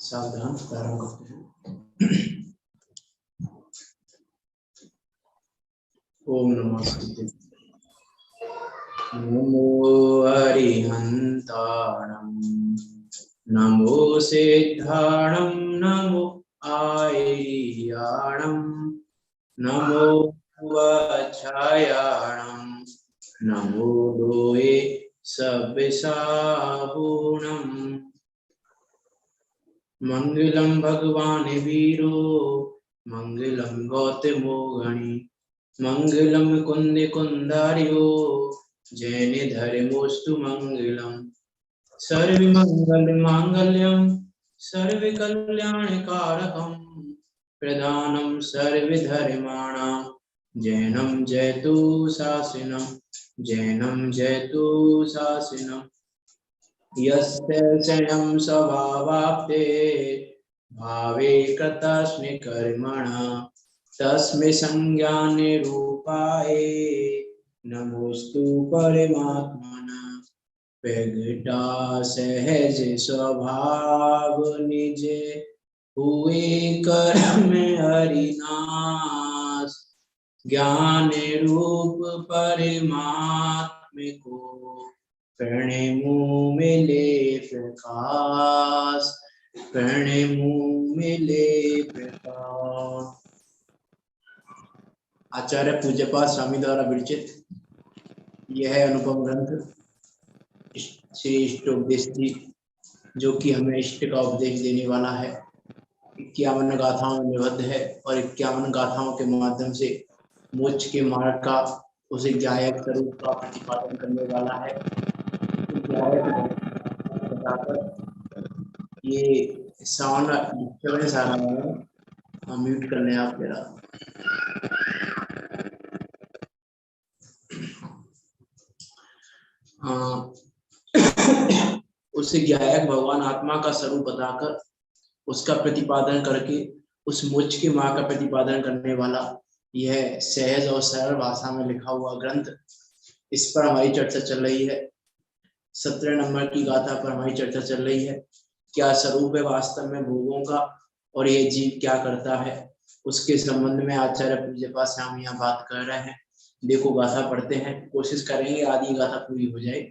सावधान प्रारंभ करते हैं। ओम नमः शिवाय। नमो हरिहंताणं नमो सिद्धाणं नमो आयर्याणं नमो वच्छायाणं नमो लोये सब्बिसाहुणम् मंगलम भगवान वीरो मंगलम गौतमो गणि मंगलम कुंद कुंदारियो जैन धर्मोस्तु मंगलम सर्वमंगल मांगल्यम सर्वकल्याणकारकम प्रधानम सर्वधर्माणां जैनम जयतु शासनम जैनम जयतु शासनम यस्य स्वयं स्वभावाप्ते भावे कृतस्मै कर्मणः तस्मै संज्ञानिरूपाय नमोस्तु परमात्मने प्रगटा सहज स्वभाव निज हुए कर्म हरिनाश ज्ञान रूप परमात्म को प्रणमो मिले प्रकाश प्रणमो मिले प्रकाश। आचार्य पूज्यपाद स्वामी द्वारा विरचित यह अनुपम ग्रंथ श्री इष्टोपदेश जी, जो कि हमें इष्ट का उपदेश देने वाला है, 51 गाथाओं में निबद्ध है और 51 गाथाओं के माध्यम से मोक्ष के मार्ग का उसे ज्ञायक स्वरूप का प्रतिपादन करने वाला है। ये साउंड सारा म्यूट करने आप मेरा उसे ज्ञायक भगवान आत्मा का स्वरूप बताकर उसका प्रतिपादन करके उस मोक्ष के मार्ग का प्रतिपादन करने वाला यह सहज और सरल भाषा में लिखा हुआ ग्रंथ, इस पर हमारी चर्चा चल रही है। 17 नंबर की गाथा पर हमारी चर्चा चल रही है। क्या स्वरूप है वास्तव में भोगों का और ये जीव क्या करता है, उसके संबंध में आचार्य पूज्यपाद से हम यहाँ बात कर रहे हैं। देखो गाथा पढ़ते हैं, कोशिश करेंगे आदि गाथा पूरी हो जाए।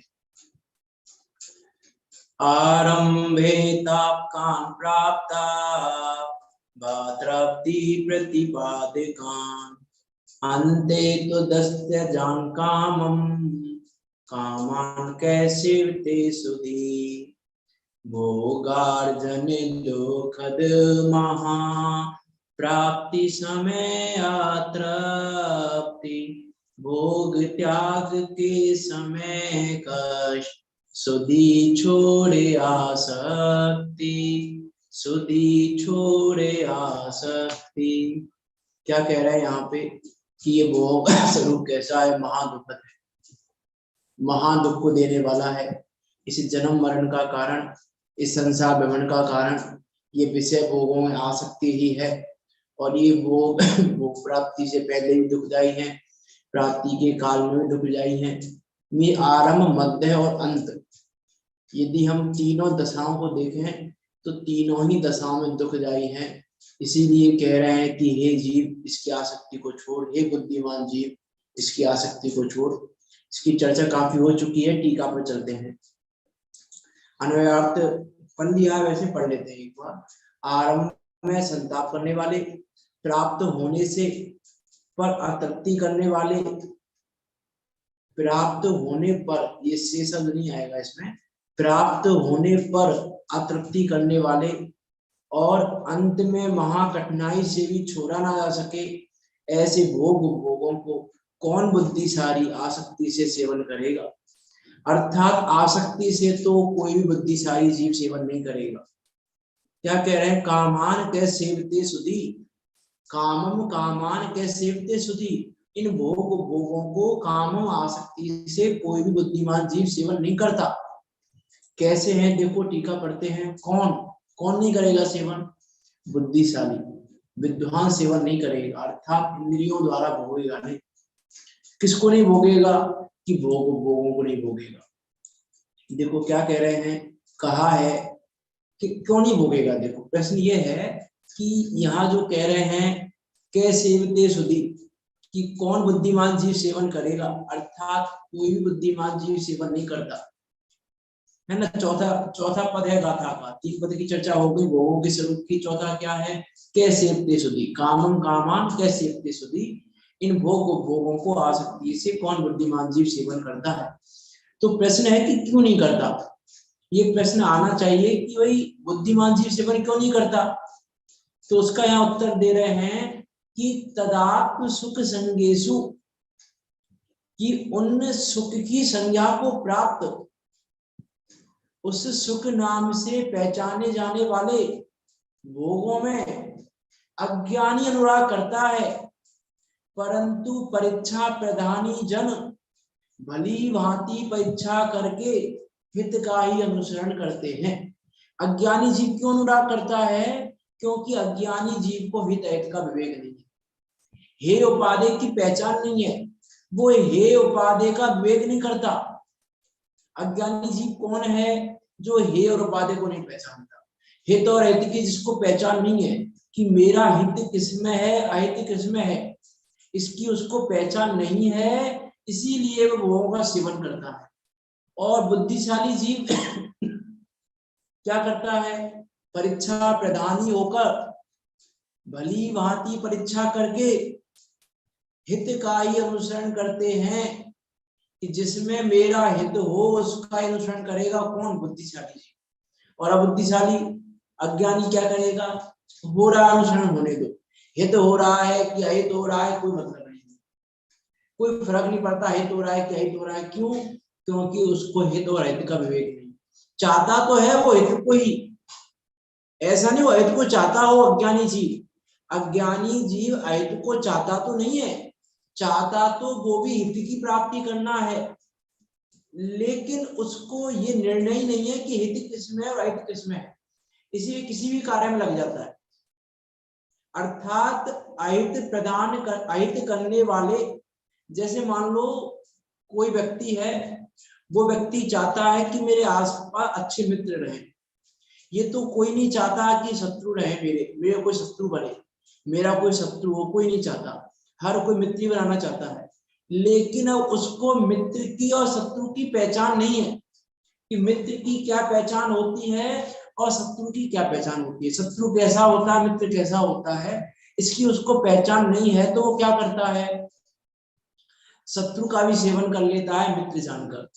आरंभे तापकान प्राप्ता भातृप्ति प्रतिपादकान अन्ते तो दस्त्य जान कामम कामान कैसे ते सुधी भोगार्जन दुखद महा प्राप्ति समय अतृप्ति भोग त्याग के समय कष्ट सुधी छोड़े आसक्ति सुधी छोड़े आसक्ति। क्या कह रहा है यहाँ पे कि ये भोग स्वरूप कैसा है, महादुखद है, महादुख को देने वाला है। इस जन्म मरण का कारण, इस संसार भ्रमण का कारण ये विषय भोगों में आसक्ति ही है। और ये भोग प्राप्ति से पहले भी दुखदायी है, प्राप्ति के काल में भी दुखदायी है। ये आरंभ, मध्य और अंत, यदि हम तीनों दशाओं को देखें तो तीनों ही दशाओं में दुखदायी हैं। इसीलिए कह रहे हैं कि हे जीव, इसकी आसक्ति को छोड़, हे बुद्धिमान जीव, इसकी आसक्ति को छोड़। इसकी चर्चा काफी हो चुकी है, टीका पर चलते हैं। अन्वयार्थ पढ़ लिया है, वैसे पढ़ लेते हैं एक बार। आरंभ में संताप करने वाले, प्राप्त होने से पर अतृप्ति करने वाले, प्राप्त होने पर, ये से शब्द नहीं आएगा इसमें, प्राप्त होने पर अतृप्ति करने वाले, और अंत में महा कठिनाई से भी छोड़ा ना जा सके ऐसे भोगों को कौन बुद्धिशाली आसक्ति से सेवन करेगा। अर्थात आसक्ति से तो कोई भी बुद्धिशाली जीव सेवन नहीं करेगा। क्या कह रहे हैं, कामान के सेवते सुधी, कामम कामान के सेवते सुधी, इन भोगों को कामम आसक्ति से कोई भी बुद्धिमान जीव सेवन नहीं करता। कैसे हैं देखो, टीका पढ़ते हैं। कौन नहीं करेगा सेवन, बुद्धिशाली विद्वान सेवन नहीं करेगा, अर्थात इंद्रियों द्वारा भोगेगा नहीं। किसको नहीं भोगेगा, कि भोगों को नहीं भोगेगा। देखो क्या कह रहे हैं, कहा है कि क्यों नहीं भोगेगा। देखो प्रश्न ये है कि यहाँ जो कह रहे हैं कै सेवते सुधी, कि कौन बुद्धिमान जीव सेवन करेगा, अर्थात कोई भी बुद्धिमान जीव सेवन नहीं करता है ना। चौथा चौथा पद है गाथा का, तीन पद की चर्चा हो गई भोगों के स्वरूप की। चौथा क्या है, कै सेवते सुधी, कामम कामान कै सेवते सुधी, इन भोगों को आसक्ति से कौन बुद्धिमान जीव सेवन करता है। तो प्रश्न है कि क्यों नहीं करता। ये प्रश्न आना चाहिए कि भाई बुद्धिमान जीव सेवन क्यों नहीं करता। तो उसका यहाँ उत्तर दे रहे हैं कि तदात्म सुख संगेशु, कि उन सुख की संज्ञा को प्राप्त, उस सुख नाम से पहचाने जाने वाले भोगों में अज्ञानी अनुराग करता है, परंतु परीक्षा प्रधानी जन भली भांति परीक्षा करके हित का ही अनुसरण करते हैं। अज्ञानी जीव क्यों अनुराग करता है, क्योंकि अज्ञानी जीव को हित अहित का विवेक नहीं है, हे उपादेय की पहचान नहीं है, वो हे उपादेय का विवेक नहीं करता। अज्ञानी जीव कौन है, जो हे और उपादेय को नहीं पहचानता। हित और अहित की जिसको पहचान नहीं है कि मेरा हित किसमें है अहित किसमें है, इसकी उसको पहचान नहीं है, इसीलिए वो भोगों का सेवन करता है। और बुद्धिशाली जीव क्या करता है, परीक्षा प्रधानी होकर भली भांति परीक्षा करके हित का ही अनुसरण करते हैं, कि जिसमें मेरा हित हो उसका अनुसरण करेगा कौन, बुद्धिशाली जीव। और अबुद्धिशाली अज्ञानी क्या करेगा, हो रहा अनुसरण होने दो, हित हो रहा है कि अहित हो रहा है कोई मतलब नहीं, कोई फर्क नहीं पड़ता हित हो रहा है कि अहित हो रहा है। क्यों, क्योंकि उसको हित और अहित का विवेक नहीं। चाहता तो है वो हित को ही, ऐसा नहीं वो अहित को चाहता हो अज्ञानी जीव। अज्ञानी जीव अहित को चाहता तो नहीं है, चाहता तो वो भी हित की प्राप्ति करना है, लेकिन उसको ये निर्णय नहीं है कि हित किसमें है और अहित किसमें है, इसलिए किसी भी कार्य में लग जाता है। अर्थात अहित करने वाले, जैसे मान लो कोई व्यक्ति है, वो व्यक्ति चाहता है कि मेरे आसपास अच्छे मित्र रहें, ये तो कोई नहीं चाहता कि शत्रु रहे, मेरे कोई शत्रु बने, मेरा कोई शत्रु हो, कोई नहीं चाहता, हर कोई मित्र ही बनाना चाहता है। लेकिन अब उसको मित्र की और शत्रु की पहचान नहीं है, कि मित्र की क्या पहचान होती है और शत्रु की क्या पहचान होती है, शत्रु कैसा होता है मित्र कैसा होता है, इसकी उसको पहचान नहीं है। तो वो क्या करता है, शत्रु का भी सेवन कर लेता है मित्र जानकर,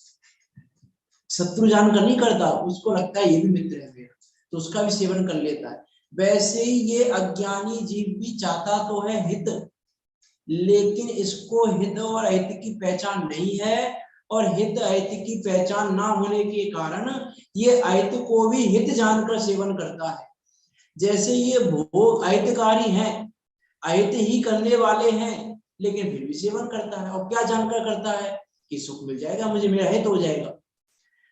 शत्रु जानकर नहीं करता, उसको लगता है ये भी मित्र है मेरा, तो उसका भी सेवन कर लेता है। वैसे ही ये अज्ञानी जीव भी चाहता तो है हित, लेकिन इसको हित और अहित की पहचान नहीं है, और हित अहित की पहचान ना होने के कारण ये अहित को भी हित जानकर सेवन करता है। जैसे ये भोग अहितकारी हैं, अहित ही करने वाले हैं, लेकिन फिर भी सेवन करता है, और क्या जानकर करता है कि सुख मिल जाएगा मुझे, मेरा हित हो जाएगा।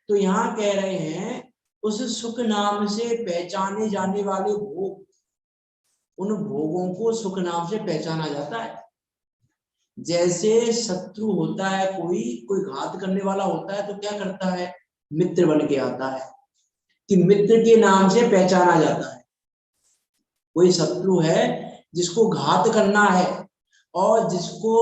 तो यहाँ कह रहे हैं उस सुख नाम से पहचाने जाने वाले भोग, उन भोगों को सुख नाम से पहचाना जाता है। जैसे शत्रु होता है, कोई घात करने वाला होता है, तो क्या करता है, मित्र बन के आता है, कि मित्र के नाम से पहचाना जाता है। कोई शत्रु है जिसको घात करना है और जिसको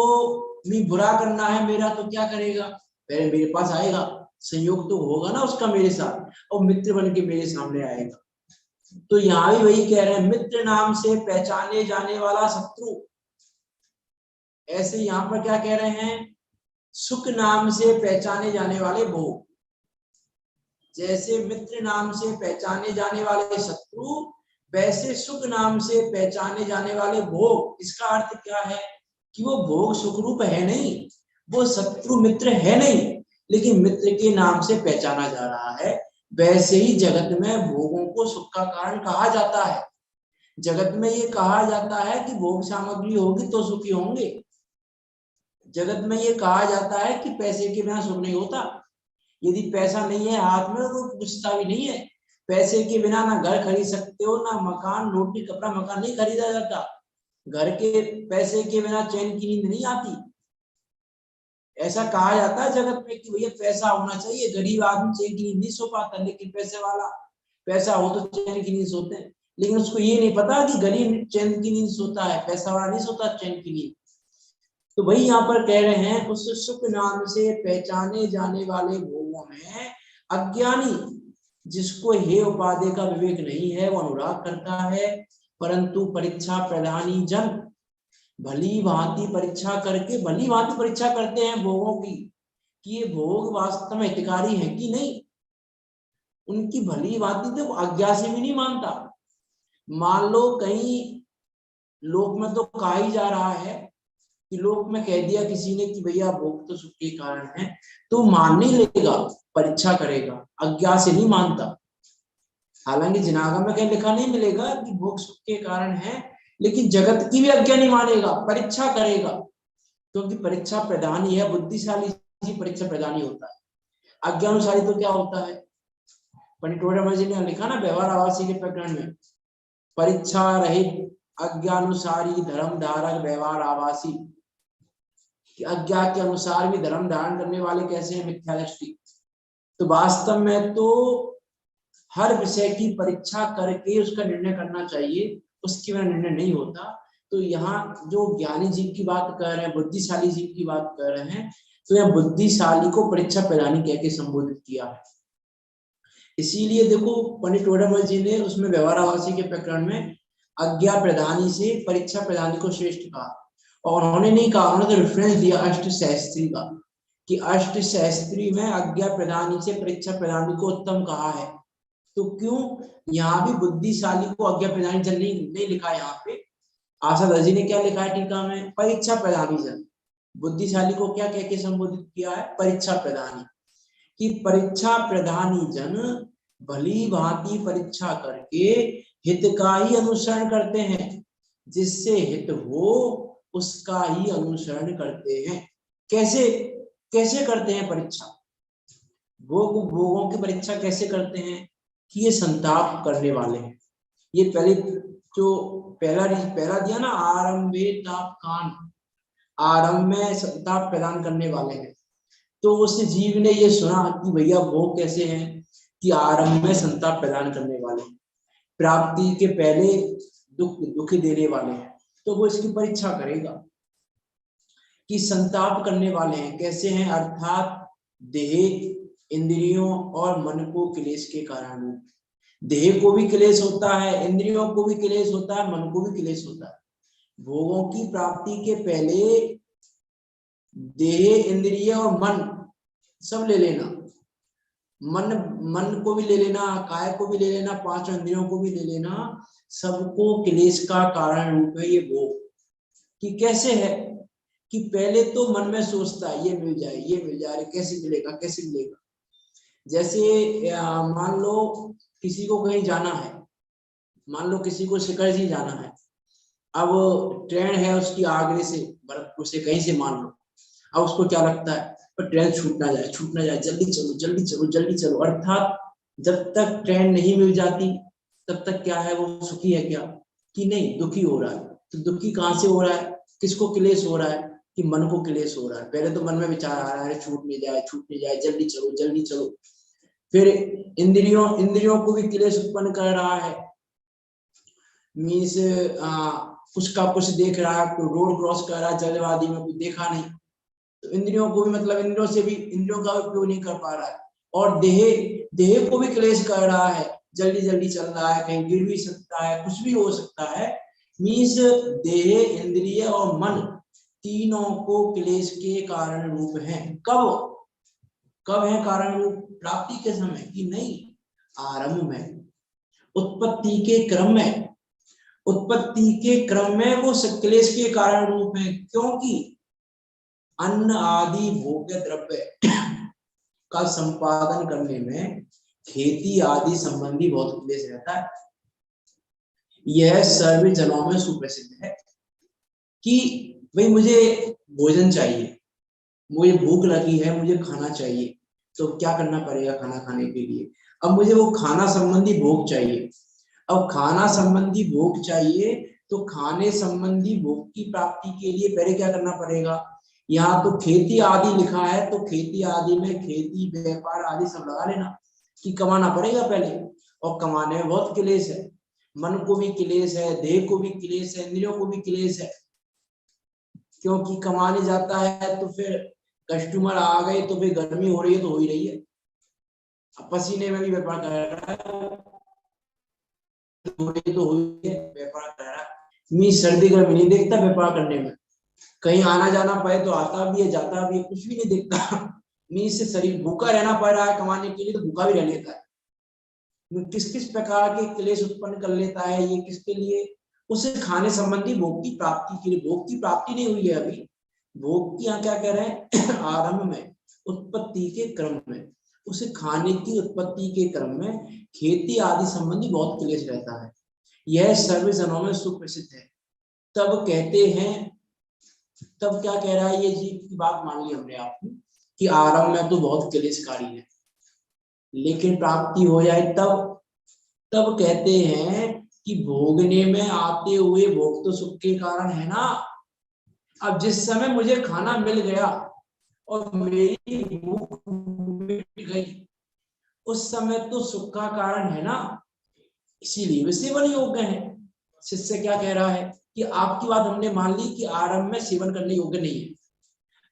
भी बुरा करना है मेरा, तो क्या करेगा, पहले मेरे पास आएगा, संयोग तो होगा ना उसका मेरे साथ, और मित्र बन के मेरे सामने आएगा। तो यहाँ भी वही कह रहे हैं, मित्र नाम से पहचाने जाने वाला शत्रु। ऐसे यहाँ पर क्या कह रहे हैं, सुख नाम से पहचाने जाने वाले भोग। जैसे मित्र नाम से पहचाने जाने वाले शत्रु, वैसे सुख नाम से पहचाने जाने वाले भोग। इसका अर्थ क्या है कि वो भोग सुख रूप है नहीं, वो शत्रु मित्र है नहीं, लेकिन मित्र के नाम से पहचाना जा रहा है। वैसे ही जगत में भोगों को सुख का कारण कहा जाता है। जगत में ये कहा जाता है कि भोग सामग्री होगी तो सुखी होंगे। जगत में ये कहा जाता है कि पैसे के बिना सुख नहीं होता, यदि पैसा नहीं है हाथ में तो पूछता भी नहीं है। पैसे के बिना ना घर खरीद सकते हो, ना मकान, रोटी कपड़ा मकान नहीं खरीदा जाता। घर के पैसे के बिना चैन की नींद नहीं आती। ऐसा कहा जाता है जगत में कि भैया पैसा होना चाहिए, गरीब आदमी चैन की नींद नहीं सो पाता, लेकिन पैसा हो तो चैन की नींद सोते हैं, लेकिन उसको ये नहीं पता कि गरीब चैन की नींद सोता है, पैसा वाला नहीं सोता चैन की नींद। तो वही यहाँ पर कह रहे हैं, उस सुख नाम से पहचाने जाने वाले भोगों में अज्ञानी, जिसको हे उपाधि का विवेक नहीं है, वो अनुराग करता है। परंतु परीक्षा प्रधानी जन भली भांति परीक्षा करके, भली भांति परीक्षा करते हैं भोगों की कि ये भोग वास्तव में हितकारी है कि नहीं। उनकी भली भांति तो अज्ञा से भी नहीं मानता। मान लो कहीं लोक में तो कहा ही जा रहा है कि लोक में कह दिया किसी ने कि भैया भोग तो सुख के कारण है, तो मान नहीं लेगा, परीक्षा करेगा, अज्ञा से नहीं मानता। हालांकि जिनागम में कहीं लिखा नहीं मिलेगा कि भोग सुख के कारण है, लेकिन जगत की भी आज्ञा नहीं मानेगा, परीक्षा करेगा, क्योंकि परीक्षा प्रधानी है। बुद्धिशाली परीक्षा प्रधानी होता है, अज्ञानुसारी तो क्या होता है। पंडित टोडरमल जी ने लिखा ना व्यवहार आवासी के प्रकरण में, परीक्षा रहित अज्ञानुसारी धर्म धारक व्यवहार आवासी, कि अज्ञा के अनुसार भी धर्म धारण करने वाले कैसे हैं, मिथ्या दृष्टि। तो वास्तव में तो हर विषय की परीक्षा करके उसका निर्णय करना चाहिए, उसके बिना निर्णय नहीं होता। तो यहाँ जो ज्ञानी जीव की बात कर रहे हैं, बुद्धिशाली जीव की बात कर रहे हैं, तो यहाँ बुद्धिशाली को परीक्षा प्रधानी कह के संबोधित किया है। इसीलिए देखो पंडित टोडरमल जी ने उसमें व्यवहार आवासी के प्रकरण में अज्ञा प्रधानी से परीक्षा प्रधानी को श्रेष्ठ कहा। और उन्होंने नहीं कहा, उन्होंने तो रेफरेंस दिया अष्ट सहस्त्री का, कि अष्ट सहस्त्री में अज्ञा प्रधानी से परीक्षा प्रधानी को उत्तम कहा है। तो क्यों यहाँ भी बुद्धिशाली को अज्ञा प्रधानी जन नहीं लिखा। यहाँ पे आशा दर्जी ने क्या लिखा है टीका में, परीक्षा प्रधानी जन। बुद्धिशाली को क्या कह के संबोधित किया है, परीक्षा प्रधानी, कि परीक्षा प्रधानी जन भली भांति परीक्षा करके हित का ही अनुसरण करते हैं, जिससे हित हो उसका ही अनुसरण करते हैं। कैसे कैसे करते हैं परीक्षा, भोगों की परीक्षा कैसे करते हैं, कि ये संताप करने वाले हैं। ये पहले जो पहला दिया ना, आरंभे ताप कान, आरंभ में संताप प्रदान करने वाले हैं। तो उस जीव ने ये सुना कि भैया भोग कैसे हैं, कि आरंभ में संताप प्रदान करने वाले हैं, प्राप्ति के पहले दुख देने वाले हैं। तो वो इसकी परीक्षा करेगा कि संताप करने वाले हैं कैसे हैं, अर्थात देह इंद्रियों और मन को क्लेश के कारण। देह को भी क्लेश होता है, इंद्रियों को भी क्लेश होता है, मन को भी क्लेश होता है। भोगों की प्राप्ति के पहले देह इंद्रिय और मन सब ले लेना, मन को भी ले लेना, काय को भी ले लेना, पांचों इंद्रियों को भी ले लेना, सबको क्लेश का कारण रूप है ये भोग। कि कैसे है, कि पहले तो मन में सोचता है ये मिल जाए, ये मिल जाए, कैसे मिलेगा कैसे मिलेगा। जैसे मान लो किसी को कहीं जाना है, मान लो किसी को शिखर जी जाना है, अब ट्रेन है उसकी आगरे से भरतपुर से कहीं से मान लो, अब उसको क्या लगता है, पर ट्रेन छूट ना जाए, जल्दी चलो जल्दी चलो जल्दी चलो। अर्थात जब तक ट्रेन नहीं मिल जाती तब तक क्या है, वो सुखी है क्या, कि नहीं, दुखी हो रहा है। तो दुखी कहाँ से हो रहा है, किसको क्लेश हो रहा है, कि मन को क्लेश हो रहा है। पहले तो मन में विचार आ रहा है छूट नहीं जाए, जल्दी चलो जल्दी चलो। फिर इंद्रियों को भी क्लेश उत्पन्न कर रहा है, मीन्स कुछ का कुछ देख रहा है, कोई रोड क्रॉस कर रहा है जल्दबाजी में, कुछ देखा नहीं, तो इंद्रियों को भी मतलब इंद्रियों का उपयोग नहीं कर पा रहा है। और देह को भी क्लेश कर रहा है, जल्दी जल्दी चल रहा है, कहीं गिर भी सकता है, कुछ भी हो सकता है। मीन्स देह इंद्रिय और मन तीनों को क्लेश के कारण रूप है। कब है कारण रूप, प्राप्ति के समय की नहीं, आरंभ में, उत्पत्ति के क्रम में वो क्लेश के कारण रूप है। क्योंकि अन्न आदि भोग्य द्रव्य का संपादन करने में खेती आदि संबंधी बहुत क्लेश रहता है। यह सर्व जनों में सुप्रसिद्ध है कि भाई मुझे भोजन चाहिए, मुझे भूख लगी है, मुझे खाना चाहिए, तो क्या करना पड़ेगा खाना खाने के लिए। अब मुझे वो खाना संबंधी भोग चाहिए, अब खाना संबंधी भोग चाहिए तो खाने संबंधी भोग की प्राप्ति के लिए पहले क्या करना पड़ेगा, यहाँ तो खेती आदि लिखा है, तो खेती आदि में खेती व्यापार आदि सब लगा लेना कि कमाना पड़ेगा पहले। और कमाने में बहुत क्लेश है, मन को भी क्लेश है, देह को भी क्लेश है, इंद्रियों को भी क्लेश है, क्योंकि कमाने जाता है तो फिर कस्टमर आ गए तो फिर गर्मी हो रही है तो हो ही रही है, पसीने में भी व्यापार कर रहा है, तो हो रही है व्यापार कर रहा है। मी सर्दी गर्मी नहीं देखता व्यापार करने में, कहीं आना जाना पड़े तो आता भी है जाता भी है, कुछ भी नहीं देखता। मी से शरीर भूखा रहना पड़ रहा है कमाने के लिए तो भूखा भी रह लेता है, किस किस प्रकार के क्लेश उत्पन्न कर लेता है ये किसके लिए, उसे खाने संबंधी भोग की प्राप्ति के लिए। भोग की प्राप्ति नहीं हुई है अभी, भोग की यहाँ क्या कह रहे हैं आरंभ में, उत्पत्ति के क्रम में, उसे खाने की उत्पत्ति के क्रम में खेती आदि संबंधी बहुत क्लेश रहता है, यह सर्व जनों में सुप्रसिद्ध है। तब कहते हैं, तब क्या कह रहा है ये जीव की बात मान ली हमने आपकी कि आरंभ में तो बहुत क्लेशकारी है, लेकिन प्राप्ति हो जाए तब कहते हैं कि भोगने में आते हुए भोग तो सुख के कारण है ना। अब जिस समय मुझे खाना मिल गया और मेरी भूख मिट गई, उस समय तो सुख का कारण है ना, इसीलिए वे सेवन योग्य है। शिष्य क्या कह रहा है कि आपकी बात हमने मान ली कि आरंभ में सेवन करने योग्य नहीं है,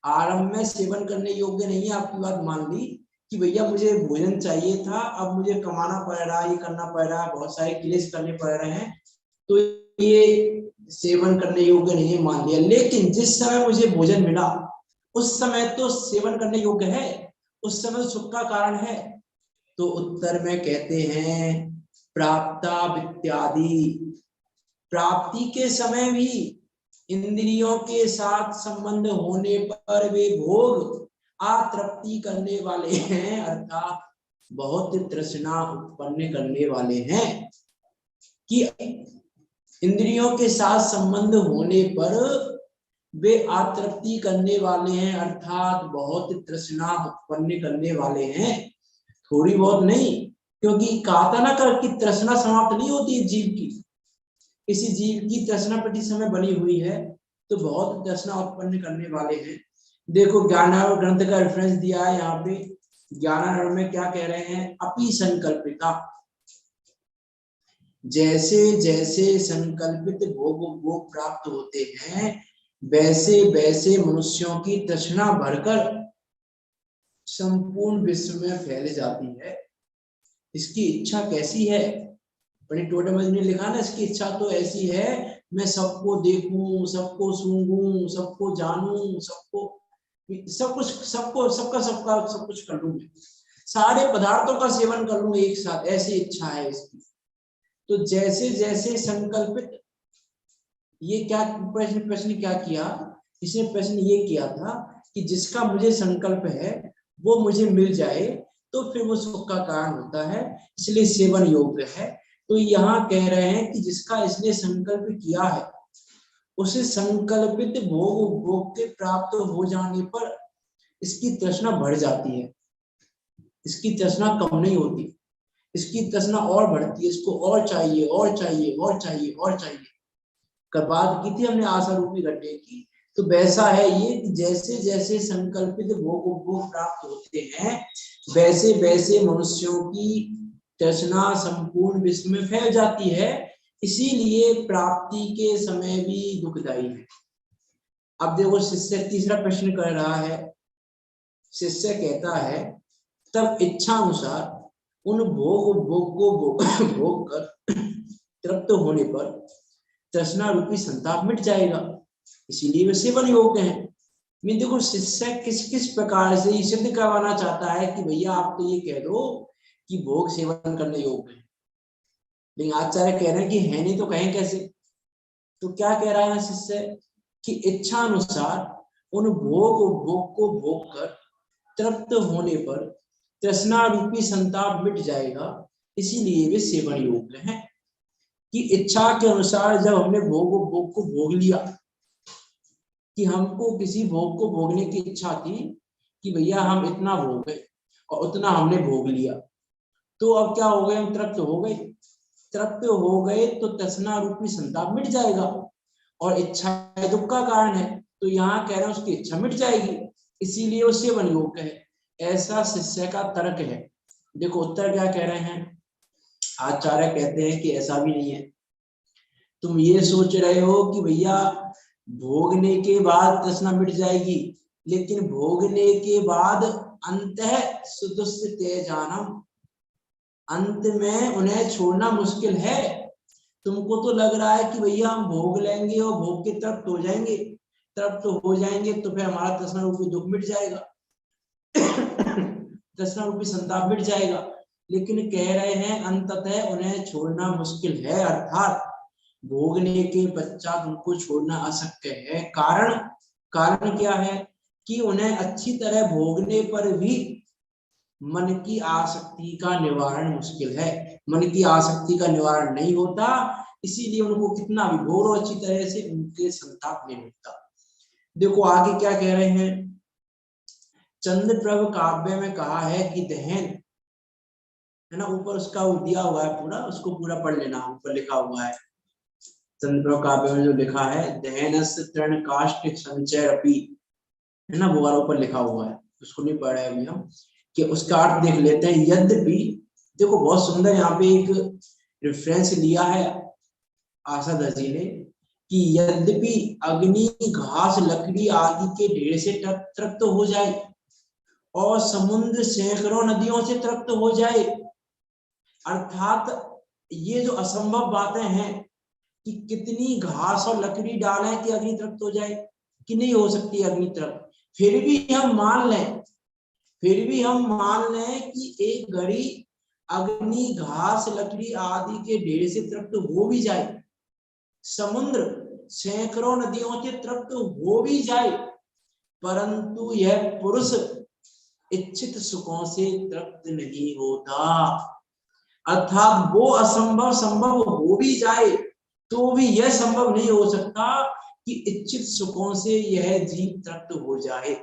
आरंभ में सेवन करने योग्य नहीं है, आपकी बात मान ली कि भैया मुझे भोजन चाहिए था, अब मुझे कमाना पड़ रहा है, ये करना पड़ रहा है, बहुत सारे क्लेश करने पड़ रहे हैं, तो ये सेवन करने योग्य नहीं है, मान लिया। लेकिन जिस समय मुझे भोजन मिला उस समय तो सेवन करने योग्य है, उस समय तो सुख का कारण है। तो उत्तर में कहते हैं प्राप्ता इत्यादि, प्राप्ति के समय भी इंद्रियों के साथ संबंध होने पर वे भोग आतृप्ति करने वाले हैं, अर्थात बहुत तृष्णा उत्पन्न करने वाले हैं। कि इंद्रियों के साथ संबंध होने पर वे आतृप्ति करने वाले हैं, अर्थात बहुत तृष्णा उत्पन्न करने वाले हैं, थोड़ी बहुत नहीं, क्योंकि कहा था ना कर कि तृष्णा समाप्त नहीं होती जीव की, किसी जीव की तृष्णा प्रति समय बनी हुई है, तो बहुत तृष्णा उत्पन्न करने वाले हैं। देखो ज्ञानार्णव ग्रंथ का रेफरेंस दिया है यहाँ पे, ज्ञानार्णव में क्या कह रहे हैं, अपि संकल्पिता, जैसे जैसे संकल्पित भोग प्राप्त होते हैं वैसे वैसे मनुष्यों की तृष्णा भरकर संपूर्ण विश्व में फैल जाती है। इसकी इच्छा कैसी है, टोटमस ने लिखा ना, इसकी इच्छा तो ऐसी है मैं सबको देखूं, सबको सूंघूं, सबको जानूं, सबको सब कुछ, सबको सबका सबका सब कुछ कर लूं, सारे पदार्थों का सेवन कर लूं एक साथ, ऐसी इच्छा है इसकी। तो जैसे जैसे संकल्पित, ये क्या प्रश्न क्या किया, इसने प्रश्न ये किया था कि जिसका मुझे संकल्प है वो मुझे मिल जाए तो फिर वो सुख का कारण होता है, इसलिए सेवन योग्य है। तो यहाँ कह रहे हैं कि जिसका इसने संकल्प किया है उसे संकल्पित भोग के प्राप्त हो जाने पर इसकी तृष्णा बढ़ जाती है, इसकी तृष्णा कम नहीं होती, इसकी तृष्णा और बढ़ती है, इसको और चाहिए और चाहिए और चाहिए और चाहिए। बात की थी हमने आशा रूपी गड्ढे की, तो वैसा है ये कि जैसे जैसे संकल्पित भोग प्राप्त होते हैं वैसे वैसे मनुष्यों की तृष्णा संपूर्ण विश्व में फैल जाती है, इसीलिए प्राप्ति के समय भी दुखदायी है। अब देखो शिष्य तीसरा प्रश्न कर रहा है, शिष्य कहता है तब इच्छा अनुसार उन भोग को भोग कर तृप्त होने पर तृष्णा रूपी संताप मिट जाएगा, इसीलिए वे सेवन योग्य हैं। मैं देखो शिष्य किस किस प्रकार से ये सिद्ध करवाना चाहता है कि भैया आप तो ये कह दो कि भोग सेवन करने योग्य है, लेकिन आचार्य कह रहे हैं कि है नहीं तो कहें कैसे। तो क्या कह रहा है शिष्य कि इच्छा अनुसार उन भोग को भोग कर तृप्त होने पर तृष्णा रूपी संताप मिट जाएगा, इसीलिए वे सेवन योग्य हैं। कि इच्छा के अनुसार जब हमने भोग को भोग लिया, कि हमको किसी भोग को भोगने की इच्छा थी कि भैया हम इतना भोगे और उतना हमने भोग लिया, तो अब क्या हो गए, हम तृप्त हो गए, तृप्त हो गए तो तृष्णा रूपी संताप मिट जाएगा, और इच्छा दुख का कारण है, तो यहाँ कह रहे हैं उसकी इच्छा मिट जाएगी, इसीलिए वो सेवन योग्य है, ऐसा शिष्य का तर्क है। देखो उत्तर क्या कह रहे हैं, आचार्य कहते हैं कि ऐसा भी नहीं है। तुम ये सोच रहे हो कि भैया भोगने के बाद तृष्णा मिट जाएगी, लेकिन भोगने के बाद अंतः सुदुष्टे जानम, अंत में उन्हें छोड़ना मुश्किल है। तुमको तो लग रहा है कि भैया हम भोग लेंगे और भोग के तृप्त हो जाएंगे, तृप्त हो जाएंगे तो फिर हमारा तृष्णा रूपी दुख मिट जाएगा, तृष्णा रूपी संताप मिट जाएगा। लेकिन कह रहे हैं अंततः उन्हें छोड़ना मुश्किल है, अर्थात भोगने के पश्चात उनको छोड़ना अशक्य है। कारण क्या है कि उन्हें अच्छी तरह भोगने पर भी मन की आसक्ति का निवारण मुश्किल है। मन की आसक्ति का निवारण नहीं होता, इसीलिए उनको कितना भी भोग अच्छी तरह से उनके संताप नहीं मिटता। देखो आगे क्या कह रहे हैं, चंद्रप्रभ काव्य में कहा है कि दहन है ना, ऊपर उसका दिया हुआ है पूरा, उसको पूरा पढ़ लेना, ऊपर लिखा हुआ है चंद्रप्रभ काव्य में जो लिखा है, दहनस्य तृण काष्ठ संचय रपि, है ना, वो ऊपर लिखा हुआ है, उसको नहीं पढ़ रहे अभी हम, कि उसका अर्थ देख लेते हैं। यद्यपि देखो बहुत सुंदर यहाँ पे एक रेफरेंस लिया है आशा दर्जी ने, कि यद्यपि अग्नि घास लकड़ी आदि के ढेर से तृप्त हो जाए और समुद्र सैकड़ों नदियों से तृप्त हो जाए, अर्थात ये जो असंभव बातें हैं कि कितनी घास और लकड़ी डालें कि अग्नि तृप्त हो जाए, कि नहीं हो सकती अग्नि तृप्त, फिर भी हम मान लें कि एक घड़ी अग्नि घास लकड़ी आदि के ढेर से तृप्त हो भी जाए, समुद्र सैकड़ों नदियों से तृप्त हो भी जाए, परंतु यह पुरुष इच्छित सुखों से तृप्त नहीं होता। अर्थात वो असंभव संभव हो भी जाए तो भी यह संभव नहीं हो सकता कि इच्छित सुखों से यह जीव तृप्त हो जाए।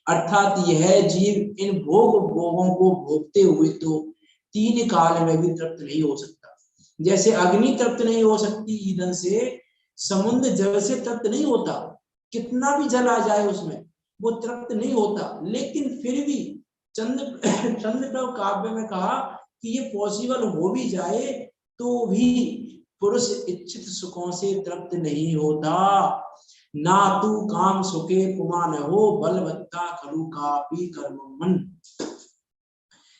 अर्थात यह जीव इन भोगों को भोगते हुए तो तीन काल में भी तृप्त नहीं हो सकता। जैसे अग्नि तृप्त नहीं हो सकती ईंधन से, समुद्र जल से तृप्त नहीं होता, कितना भी जल आ जाए उसमें वो तृप्त नहीं होता। लेकिन फिर भी चंद्रप्रभ काव्य में कहा कि ये पॉसिबल हो भी जाए तो भी पुरुष इच्छित सुखों से तृप्त नहीं होता। ना तू काम सुखे पुमान हो बलवत्ता खलु कापी कर्म मन,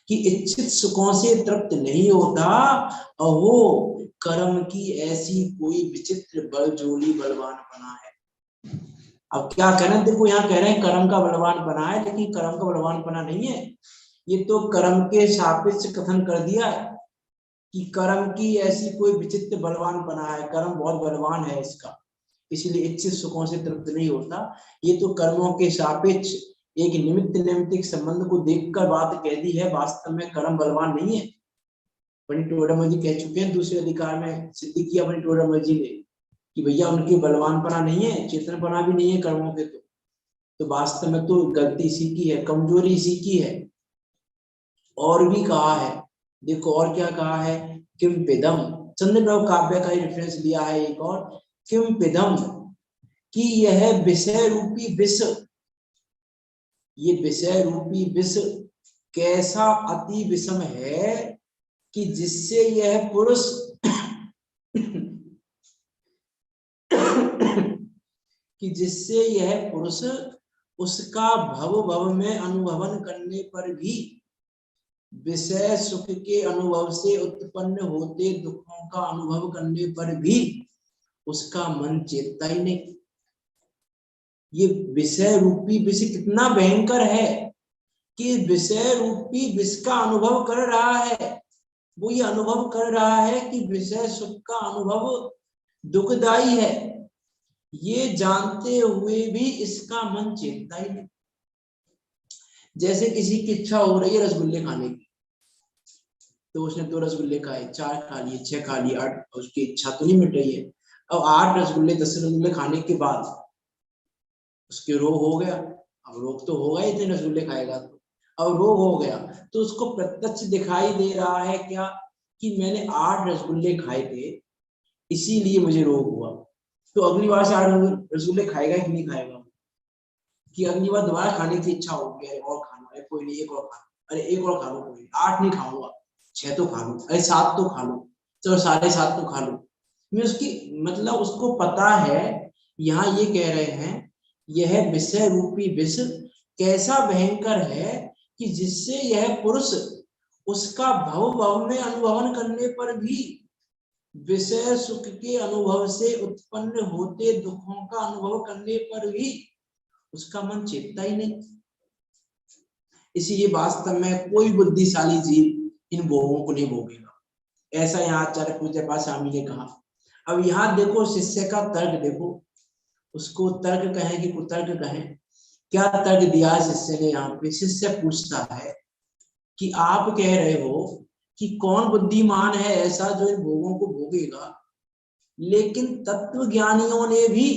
कि इच्छित सुखों से तृप्त नहीं होता, अहो कर्म की ऐसी कोई विचित्र बलजोली बलवान बना है। अब क्या करें, देखो यहाँ कह रहे हैं कर्म का बलवान बना है, लेकिन कर्म का बलवान बना नहीं है, ये तो कर्म के सापेक्ष कथन कर दिया है कि कर्म की ऐसी कोई विचित्र बलवान बना है, कर्म बहुत बलवान है इसका, इसलिए इच्छित सुखों से तृप्त नहीं होता। ये तो कर्मों के सापेक्ष एक निमित्त नैमित्तिक संबंध को देखकर बात कह दी है, वास्तव में कर्म बलवान नहीं है। पंडित टोडरमल जी कह चुके हैं दूसरे अधिकार में, सिद्ध किया पंडित टोडरमल जी ने कि भैया उनकी बलवानपना नहीं है, चेतनपना भी नहीं है कर्मों के, तो वास्तव में तो गलती इसी की है, कमजोरी इसी की है। और भी कहा है, देखो और क्या कहा है, किम पिदम, चंद्रप्रभ काव्य का ही रेफरेंस लिया है एक और, किम पिदम, कि यह विषय रूपी विष, ये विषय रूपी विष कैसा अति विषम है कि जिससे यह पुरुष कि जिससे यह पुरुष उसका भव में अनुभवन करने पर भी विषय सुख के अनुभव से उत्पन्न होते दुखों का अनुभव करने पर भी उसका मन चेतता ही नहीं। ये विषय रूपी विष कितना भयंकर है कि विषय रूपी विष का अनुभव कर रहा है, वो ये अनुभव कर रहा है कि विषय सुख का अनुभव दुखदाई है, ये जानते हुए भी इसका मन चेतता ही नहीं। जैसे किसी की इच्छा हो रही है रसगुल्ले खाने की, तो उसने 2 रसगुल्ले खाए, 4 खा लिए, 6 खा लिए, 8, उसकी इच्छा तो नहीं मिट रही है। अब 8 रसगुल्ले 10 रसगुल्ले खाने के बाद उसके रोग हो गया, अब रोग तो होगा ही, इतने रसगुल्ले खाएगा तो, अब रोग हो गया तो उसको प्रत्यक्ष दिखाई दे रहा है क्या कि मैंने 8 रसगुल्ले खाए थे इसीलिए मुझे रोग हुआ, तो अगली बार से 8 रसगुल्ले खाएगा कि नहीं खाएगा, कि अगली बार दोबारा खाने की इच्छा होगी, अरे और खाना है, कोई नहीं एक और खाना, अरे एक और खा लो, कोई 8 नहीं खाऊंगा, 6 तो खा लो, अरे 7 तो खा लो, चलो 7.5 तो खा लो। मैं उसकी मतलब उसको पता है, यहाँ ये कह रहे हैं यह विषय रूपी विष कैसा भयंकर है कि जिससे यह पुरुष उसका भव भव में अनुभवन करने पर भी, विषय सुख के अनुभव से उत्पन्न होते दुखों का अनुभव करने पर भी उसका मन चेतता ही नहीं। इसीलिए वास्तव में कोई बुद्धिशाली जीव इन भोगों को नहीं भोगेगा, ऐसा यहाँ आचार्य पूज्य पाद स्वामी ने कहा। अब यहाँ देखो शिष्य का तर्क देखो, उसको तर्क कहें कि कुतर्क कहें, क्या तर्क दिया शिष्य ने। यहाँ पे शिष्य पूछता है कि आप कह रहे हो कि कौन बुद्धिमान है ऐसा जो इन भोगों को भोगेगा, लेकिन तत्व ज्ञानियों ने भी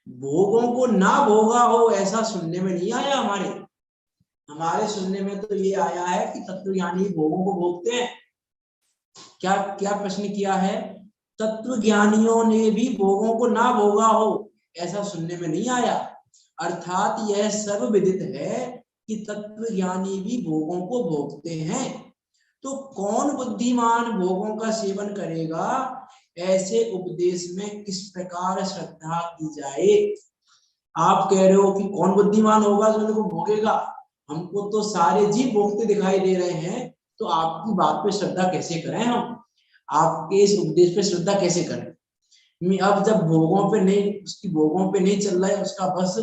भोगों को ना भोगा हो ऐसा सुनने में नहीं आया। हमारे सुनने में तो ये आया है कि तत्वज्ञानी भोगों को भोगते हैं। क्या क्या प्रश्न किया है, तत्वज्ञानियों ने भी भोगों को ना भोगा हो ऐसा सुनने में नहीं आया। अर्थात यह सर्व विदित है कि तत्वज्ञानी भी भोगों को भोगते हैं। तो कौन बुद्धिमान भोगों का सेवन करेगा, ऐसे उपदेश में किस प्रकार श्रद्धा की जाए। आप कह रहे हो कि कौन बुद्धिमान होगा जो इनको भोगेगा, हमको तो सारे जीव भोगते दिखाई दे रहे हैं, तो आपकी बात पे श्रद्धा कैसे करें हम, आपके इस उपदेश पे श्रद्धा कैसे करें। अब जब भोगों पे नहीं, उसकी भोगों पे नहीं चल रहा है उसका बस,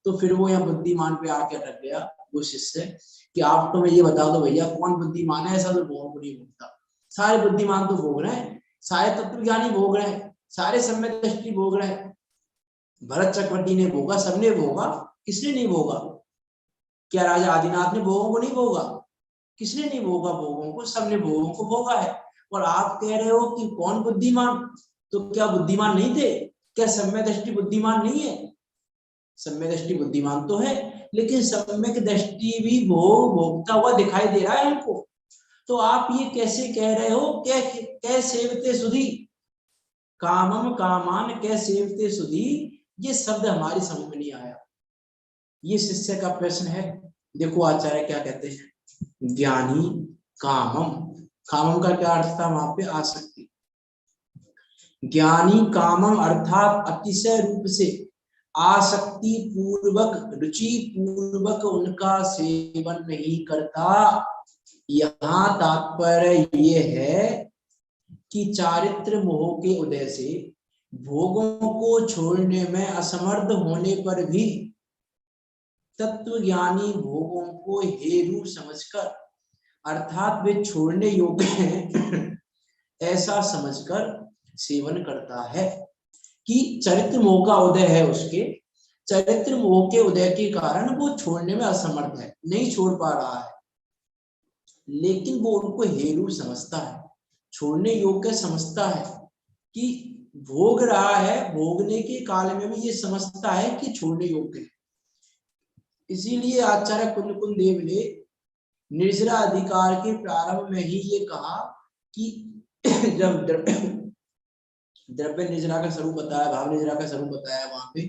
तो फिर वो यहाँ बुद्धिमान पे आके रख गया वो शिष्य कि आप तो मैं ये बता दो भैया कौन बुद्धिमान है ऐसा जो भोगों को नहीं भोगता। सारे बुद्धिमान तो भोग रहे हैं, सारे तत्वज्ञानी भोग रहे हैं, सारे सम्यक दृष्टि भोग रहे हैं। भरत चक्रवर्ती ने भोगा, सबने भोगा, किसने नहीं भोगा। क्या राजा आदिनाथ ने भोगों को नहीं भोगा, किसने नहीं भोगा भोगों को, सबने भोगों को भोगा है। और आप कह रहे हो कि कौन बुद्धिमान, तो क्या बुद्धिमान नहीं थे, क्या सम्यक दृष्टि बुद्धिमान नहीं है। सम्यक दृष्टि बुद्धिमान तो है, लेकिन सम्यक दृष्टि भी भोग भोगता हुआ दिखाई दे रहा है हमको। तो आप ये कैसे कह रहे हो, कै सेवते सुधी, कामम कामान कै सेवते सुधी, ये शब्द हमारी समझ में नहीं आया। ये शिष्य का प्रश्न है। देखो आचार्य क्या कहते हैं, ज्ञानी कामम, कामम का क्या अर्थ था वहां पे, आसक्ति। ज्ञानी कामम अर्थात अतिशय रूप से आसक्ति पूर्वक रुचि पूर्वक उनका सेवन नहीं करता। यहाँ तात्पर्य ये है कि चारित्र मोह के उदय से भोगों को छोड़ने में असमर्थ होने पर भी तत्वज्ञानी भोगों को हेतु समझकर, अर्थात वे छोड़ने योग्य हैं ऐसा समझकर सेवन करता है। कि चरित्र मोह का उदय है, उसके चरित्र मोह के उदय के कारण वो छोड़ने में असमर्थ है, नहीं छोड़ पा रहा है, लेकिन वो उनको हेतु समझता है, छोड़ने योग्य समझता है कि भोग रहा है, भोगने के काल में भी ये समझता है कि छोड़ने योग्य है। इसीलिए आचार्य कुंद देव ने निर्जरा अधिकार के प्रारंभ में ही ये कहा कि जब द्रव्य निर्जरा का स्वरूप बताया, भाव निर्जरा का स्वरूप बताया वहां पे,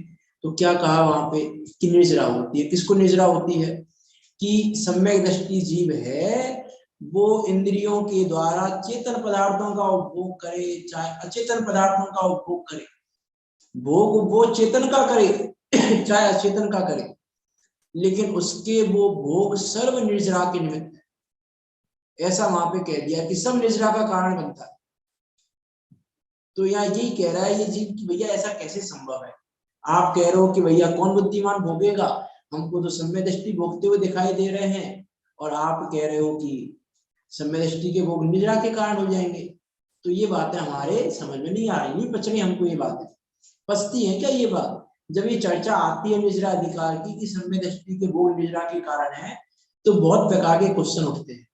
तो क्या कहा वहां पे कि निर्जरा होती है। किसको निर्जरा होती है, कि सम्यक दृष्टि जीव है, वो इंद्रियों के द्वारा चेतन पदार्थों का उपभोग करे चाहे अचेतन पदार्थों का उपभोग करे, भोग वो चेतन का करे चाहे अचेतन का करे, लेकिन उसके वो भोग सर्व निर्जरा के निमित्त है। ऐसा वहां पे कह दिया कि सब निर्जरा का कारण बनता है। तो यहाँ यही कह रहा है ये जीव कि भैया ऐसा कैसे संभव है। आप कह रहे हो कि भैया कौन बुद्धिमान भोगेगा, हमको तो सम्यक दृष्टि भोगते हुए दिखाई दे रहे हैं, और आप कह रहे हो कि सम्यक दृष्टि के भोग निद्रा के कारण हो जाएंगे। तो ये बातें हमारे समझ में नहीं आ रही, नहीं पच रही हमको ये बातें। पचती है क्या ये बात, जब ये चर्चा आती है निद्रा अधिकार की कि सम्यक दृष्टि के भोग निद्रा के कारण है, तो बहुत प्रकार के क्वेश्चन उठते हैं,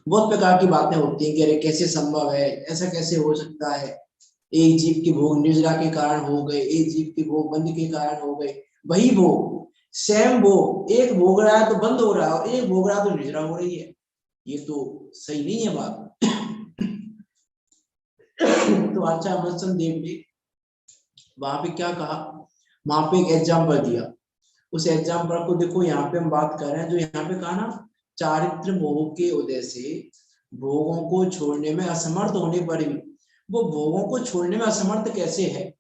बहुत प्रकार की बातें होती हैं कि अरे कैसे संभव है, ऐसा कैसे हो सकता है, एक जीव के भोग निद्रा के कारण हो गए, एक जीव के भोग बंद के कारण हो गए। वही भोग सेम भोग, एक भोग रहा है तो बंद हो रहा है और एक भोग रहा है तो निद्रा हो रही है, ये तो सही नहीं है बात। तो अच्छा अमरचंद देव ने वहां पे क्या कहा, वहां पे एक एग्जाम्पल दिया, उस एग्जाम्पल को देखो यहाँ पे हम बात कर रहे हैं, जो यहाँ पे कहा ना चारित्र मोह के उदय से भोगों को छोड़ने में असमर्थ होने पर भी वो भोगों को छोड़ने में असमर्थ कैसे है?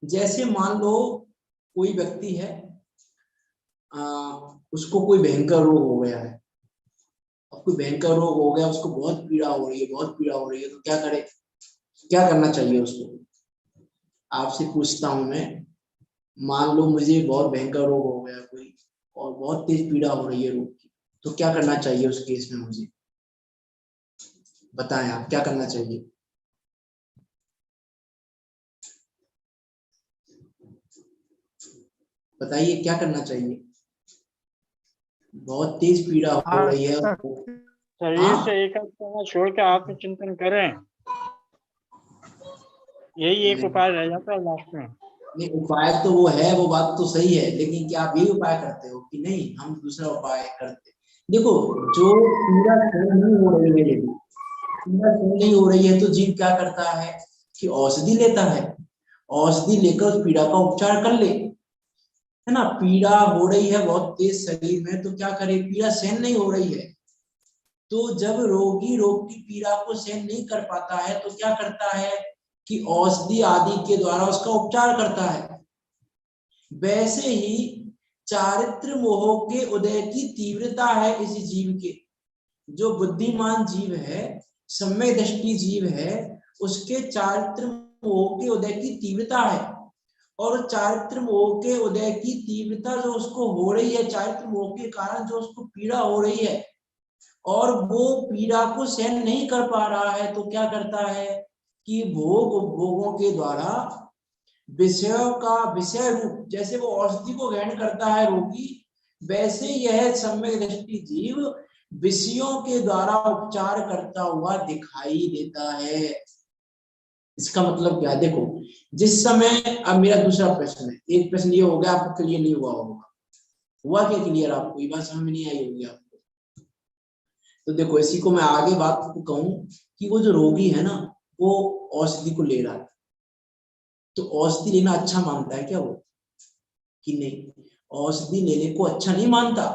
जैसे मान लो कोई व्यक्ति है, उसको कोई भयंकर रोग हो गया है, अब कोई भयंकर रोग हो गया, उसको बहुत पीड़ा हो रही है, बहुत पीड़ा हो रही है, तो क्या करे, क्या करना चाहिए उसको? आपसे पूछता हूं मैं, मान लो मुझे बहुत भयंकर रोग हो गया कोई और बहुत तेज पीड़ा हो रही है रोग की, तो क्या करना चाहिए उस केस में? मुझे बताएं आप, क्या करना चाहिए? बताइए क्या करना चाहिए? बहुत तेज पीड़ा हो रही है। शरीर से एकाग्र करना छोड़ के आत्मचिंतन करें, यही एक उपाय रह जाता है लास्ट में। नहीं, उपाय तो वो है, वो बात तो सही है, लेकिन क्या आप यही उपाय करते हो कि नहीं हम दूसरा उपाय करते? देखो, जो पीड़ा सहन नहीं हो रही है, यदि पीड़ा सहन नहीं हो रही है तो जीव क्या करता है कि औषधि लेता है, औषधि लेकर उस पीड़ा का उपचार कर ले, है ना। पीड़ा हो रही है बहुत तेज शरीर में, तो क्या करे, पीड़ा सहन नहीं हो रही है, तो जब रोगी रोग की पीड़ा को सहन नहीं कर पाता है तो क्या करता है कि औषधि आदि के द्वारा उसका उपचार करता है। वैसे ही चारित्र मोह के उदय की तीव्रता है इस जीव के, जो बुद्धिमान जीव है, सम्यक दृष्टि जीव है, उसके चारित्र मोह के उदय की तीव्रता है। और चारित्र मोह के उदय की तीव्रता जो उसको हो रही है, चारित्र मोह के कारण जो उसको पीड़ा हो रही है, और वो पीड़ा को सहन नहीं कर पा रहा है, तो क्या करता है कि भोगों के द्वारा विषयों का विषय रूप, जैसे वो औषधि को ग्रहण करता है रोगी, वैसे यह सम्यक दृष्टि जीव विषयों के द्वारा उपचार करता हुआ दिखाई देता है। इसका मतलब क्या? देखो, जिस समय, अब मेरा दूसरा प्रश्न है, एक प्रश्न ये हो गया, आपको क्लियर नहीं हुआ होगा, हुआ क्या क्लियर? आपको ये बात समझ में नहीं आई होगी आपको? तो देखो, इसी को मैं आगे बात को कहूं कि वो जो रोगी है ना, वो औषधि को ले रहा है, तो औषधि लेना अच्छा मानता है क्या वो कि नहीं? औषधि लेने को अच्छा नहीं मानता।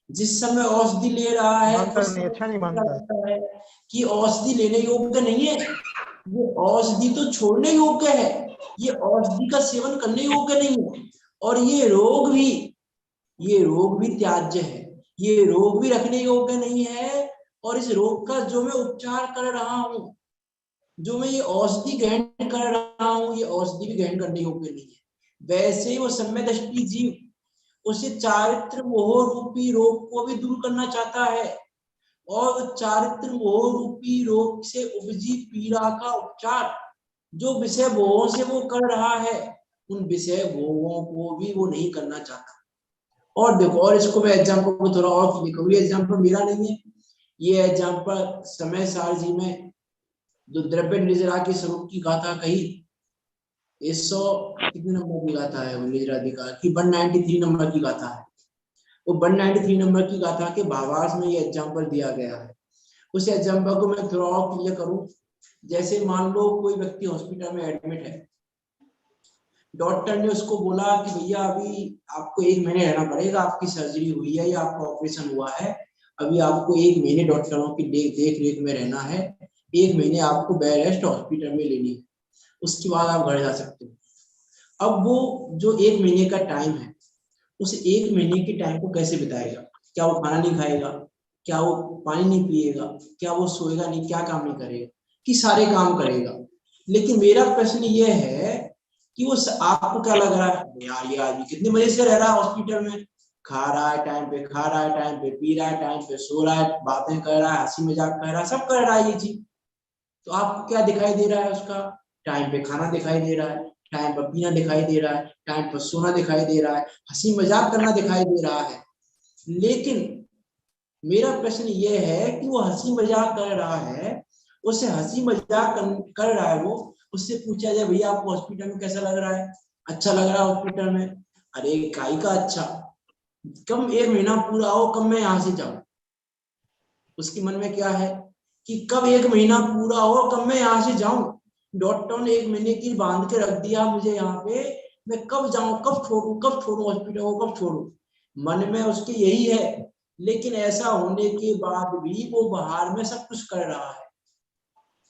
जिस समय औषधि ले रहा है उस समय अच्छा नहीं क्या मानता लगता है कि औषधि लेने योग्य नहीं है, ये औषधि तो छोड़ने योग्य है, ये औषधि का सेवन करने योग्य नहीं है, और ये रोग भी त्याज्य है, ये रोग भी रखने योग्य नहीं है, और इस रोग का जो मैं उपचार कर रहा हूँ, जो मैं ये औषधि ग्रहण कर रहा हूँ, ये औषधि भी ग्रहण करने योग्य नहीं है। वैसे ही वो सम्यक दृष्टि जीव उसे चारित्र मोह रूपी रोग को भी दूर करना चाहता है, और चारित्र मोह रूपी रोग से उपजी पीड़ा का उपचार जो विषय भोगों से वो कर रहा है, उन विषय भोगों को भी वो नहीं करना चाहता। और देखो, और इसको मैं एग्जाम्पल को थोड़ा और लिखूँ, ये एग्जाम्पल मेरा नहीं है, ये एग्जाम्पल समय सार जी में जो द्रव्य निर्जरा के स्वरूप की गाथा कही, 100 कितने नंबर की गाथा है वो निर्जराधिकार की? 193 नंबर की गाथा है। वो 193 नंबर की गाथा के भावार्थ में ये एग्जाम्पल दिया गया है। उस एग्जाम्पल को मैं थोड़ा और क्लियर करूं, जैसे मान लो कोई व्यक्ति हॉस्पिटल में एडमिट है, डॉक्टर ने उसको बोला कि भैया अभी आपको 1 महीने रहना पड़ेगा, आपकी सर्जरी हुई है या आपका ऑपरेशन हुआ है, अभी आपको 1 महीने डॉक्टरों की देख रेख में रहना है, 1 महीने आपको बेड रेस्ट हॉस्पिटल में लेनी है, उसके बाद आप घर जा सकते हो। अब वो जो 1 महीने का टाइम है, उस 1 महीने के टाइम को कैसे बिताएगा? क्या वो खाना नहीं खाएगा? क्या वो पानी नहीं पिएगा? क्या वो सोएगा नहीं? क्या काम नहीं करेगा? कि सारे काम करेगा। लेकिन मेरा प्रश्न ये है कि वो आपको क्या लग रहा है, यार ये आदमी कितने मजे से रह रहा है हॉस्पिटल में, खा रहा है टाइम पे, खा रहा है टाइम पे, पी रहा है टाइम पे, सो रहा है, बातें कर रहा है, हंसी मजाक कर रहा है, सब कर रहा है ये चीज, तो आपको क्या दिखाई दे रहा है? उसका टाइम पे खाना दिखाई दे रहा है, टाइम पर पीना दिखाई दे रहा है, टाइम पर सोना दिखाई दे रहा है, हंसी मजाक करना दिखाई दे रहा है। लेकिन मेरा प्रश्न ये है कि वो हंसी मजाक कर रहा है, उसे हंसी मजाक कर रहा है वो, उससे पूछा जाए भैया आपको हॉस्पिटल में कैसा लग रहा है? अच्छा लग रहा है हॉस्पिटल में? अरे काई का अच्छा, कम 1 महीना पूरा हो, कब मैं यहाँ से जाऊं? उसके मन में क्या है कि कब 1 महीना पूरा हो, कब मैं यहाँ से जाऊं? डॉक्टर ने 1 महीने की बांध के रख दिया मुझे यहाँ पे, मैं कब जाऊं, कब छोड़ू हॉस्पिटल को, कब छोड़ू? मन में उसके यही है लेकिन ऐसा होने के बाद भी वो बाहर में सब कुछ कर रहा है।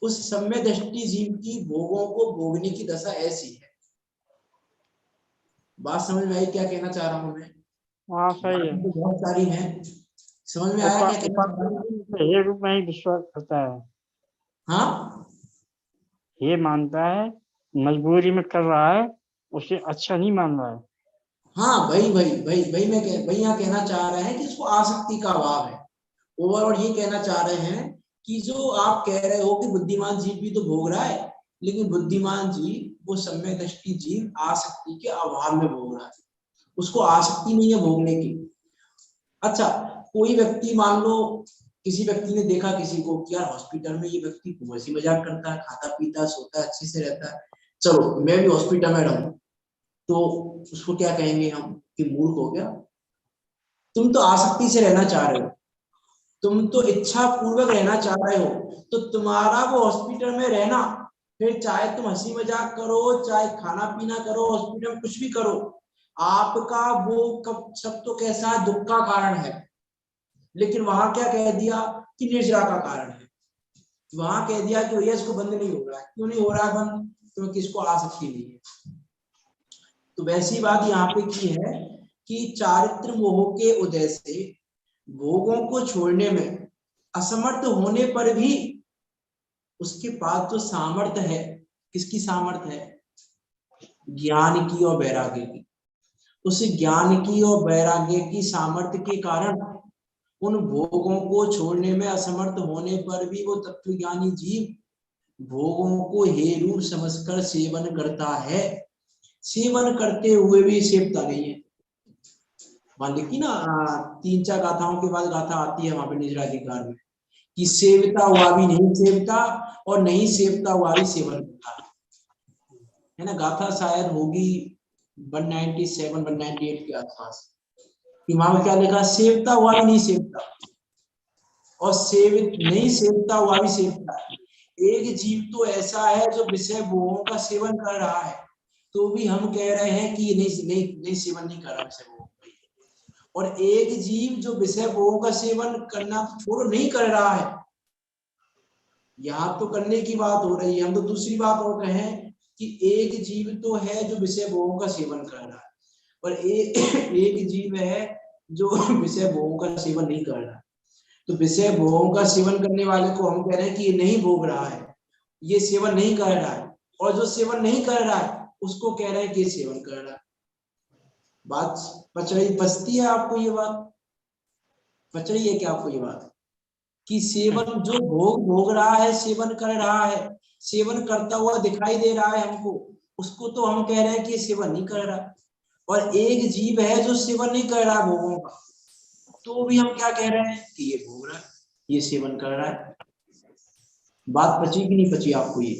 उस सम्य दृष्टि जीव की भोगों को भोगने की दशा ऐसी है। बात समझ में आई क्या कहना चाह रहा हूं मैं? हाँ सही है। बातें तो बहुत सारी हैं, समझ में आया क्या कहना चाह रहा हूं? ये रूप में ही विश्वास करता है, हाँ ये मानता है, मजबूरी में कर रहा है, उसे अच्छा नहीं मान रहा है। हाँ, वही यहाँ कहना चाह रहे हैं कि इसको आसक्ति का अभाव है। ओवरऑल ये कहना चाह रहे हैं कि जो आप कह रहे हो कि बुद्धिमान जीव भी तो भोग रहा है, लेकिन बुद्धिमान जीव, वो सम्यक दृष्टि जीव आसक्ति के अभाव में भोग रहा है, उसको आसक्ति नहीं है भोगने की। अच्छा, कोई व्यक्ति मान लो, किसी व्यक्ति ने देखा किसी को कि यार हॉस्पिटल में ये व्यक्ति हंसी मजाक करता है, खाता पीता सोता है, अच्छे से रहता है, चलो मैं भी हॉस्पिटल में रहूं, तो उसको क्या कहेंगे हम कि मूर्ख हो गया। तुम तो आसक्ति से रहना चाह रहे हो, तुम तो इच्छा पूर्वक रहना चाह रहे हो, तो तुम्हारा वो हॉस्पिटल में रहना, फिर चाहे तुम हंसी मजाक करो, चाहे खाना पीना करो, हॉस्पिटल में कुछ भी करो, आपका वो कब सब तो कैसा दुख का कारण है। लेकिन वहां क्या कह दिया कि निर्जरा का कारण है। वहां कह दिया कि भैया इसको बंद नहीं हो रहा है। क्यों नहीं हो रहा है बंद? क्योंकि इसको आसक्ति नहीं है। तो वैसी बात यहाँ पे की है कि चारित्र मोह के उदय से भोगों को छोड़ने में असमर्थ होने पर भी उसके पास जो सामर्थ्य है, किसकी सामर्थ्य है? ज्ञान की और वैराग्य की। उस ज्ञान की और वैराग्य की सामर्थ्य के कारण उन भोगों को छोड़ने में असमर्थ होने पर भी वो तत्वज्ञानी जीव भोगों को हे रूप समझकर सेवन करता है। सेवन करते हुए भी सेवता नहीं है। मान लिखी ना, 3-4 गाथाओं के बाद गाथा आती है वहां पे निजराधिकार में कि सेवता हुआ भी नहीं सेवता और नहीं सेवता हुआ भी सेवन करता है ना। गाथा शायद होगी 197-198 के आसपास, कि वहां में क्या लिखा, सेवता हुआ भी नहीं सेवता और सेवित नहीं सेवता हुआ भी सेवता है। एक जीव तो ऐसा है जो विषय भोगों का सेवन कर रहा है, तो भी हम कह रहे हैं कि ये नहीं सेवन नहीं कर रहा विषय भोगों का। और एक जीव जो विषय भोगों का सेवन करना तो छोड़ो नहीं कर रहा है, यहाँ तो करने की बात हो रही है। हम तो दूसरी बात और कहें कि एक जीव तो है जो विषय भोगों का सेवन कर रहा है, और एक जीव है जो विषय भोगों का सेवन नहीं कर रहा है। तो विषय भोगों का सेवन करने वाले को हम कह रहे हैं कि ये नहीं भोग रहा है, ये सेवन नहीं कर रहा है, और जो सेवन नहीं कर रहा है उसको कह रहे हैं कि ये सेवन कर रहा है। बात बचती है आपको ये बात? बच रही है क्या आपको ये बात कि सेवन जो भोग रहा है, सेवन कर रहा है, सेवन करता हुआ दिखाई दे रहा है हमको, उसको तो हम कह रहे हैं कि ये सेवन नहीं कर रहा। और एक जीव है जो सेवन नहीं कर रहा भोगों का, तो भी हम क्या कह रहे हैं कि ये भोग रहा है, ये सेवन कर रहा है। बात पची कि नहीं पची आपको ये?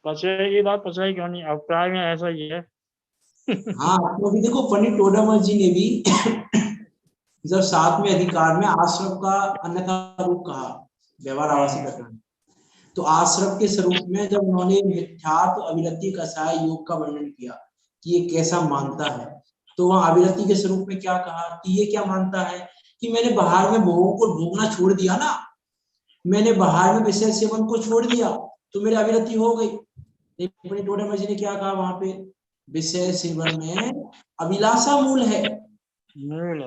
पचेगी बात, पचेगी क्यों नहीं, अभिप्राय में ऐसा ही है। हाँ, क्योंकि देखो पंडित टोडामल जी ने भी जब 7वें अधिकार में आश्रम का अन्यथा रूप कहा, व्यवहार आवासी प्रकरण, तो आश्रम के स्वरूप में जब उन्होंने मिथ्यात्व अविरति कषाय योग का वर्णन किया कि ये कैसा मानता है, तो वहां अविरति के स्वरूप में क्या कहा कि ये क्या मानता है कि मैंने बाहर में भोगों को भोगना छोड़ दिया ना, मैंने बाहर में विषय सेवन को छोड़ दिया, तो मेरी अविरति हो गई। पंडित टोडामल जी ने क्या कहा वहां पे, विषय सेवन में अभिलाषा मूल है, मूल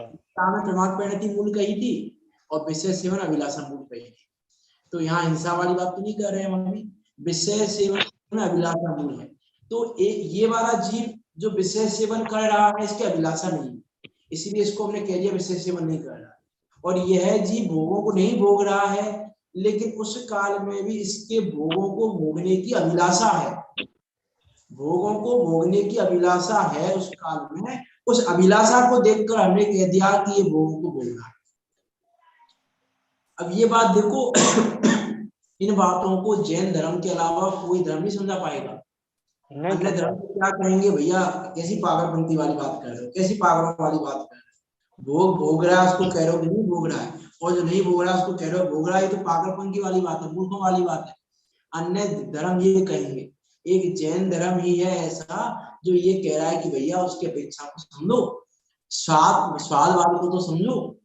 कही थी, और विषय सेवन अभिलाषा मूल कही थी। तो यहाँ हिंसा वाली बात तो नहीं कर रहे हैं हम अभी, विषय सेवन में अभिलाषा मूल है। तो ये वाला जीव जो विषय सेवन कर रहा है इसकी अभिलाषा नहीं है, इसीलिए इसको हमने कह दिया विषय सेवन नहीं कर रहा। और यह जीव भोगों को नहीं भोग रहा है, लेकिन उस काल में भी इसके भोगों को भोगने की अभिलाषा है, भोगों को भोगने की अभिलाषा है उस काल में। उस अभिलाषा को देखकर हमने कह दिया कि ये भोगों को भोग रहा है। अब ये बात देखो इन बातों को जैन धर्म के अलावा कोई धर्म नहीं समझा पाएगा। अन्य धर्म को क्या कहेंगे, भैया कैसी पागलपंथी वाली बात कर रहे हो, कैसी पागलों वाली बात कर रहे हो, भोग रहा है उसको कह रहे हो कि नहीं भोग रहा है, और जो नहीं भोग रहा है उसको कह रहे हो भोग रहा है, ये तो पागलपंथी वाली बात है, मूर्खों वाली बात है। अन्य धर्म ये कहेंगे, एक जैन धर्म ही है ऐसा जो ये कह रहा है कि भैया उसकी अपेक्षा को समझो, स्वाद वाले को तो समझो,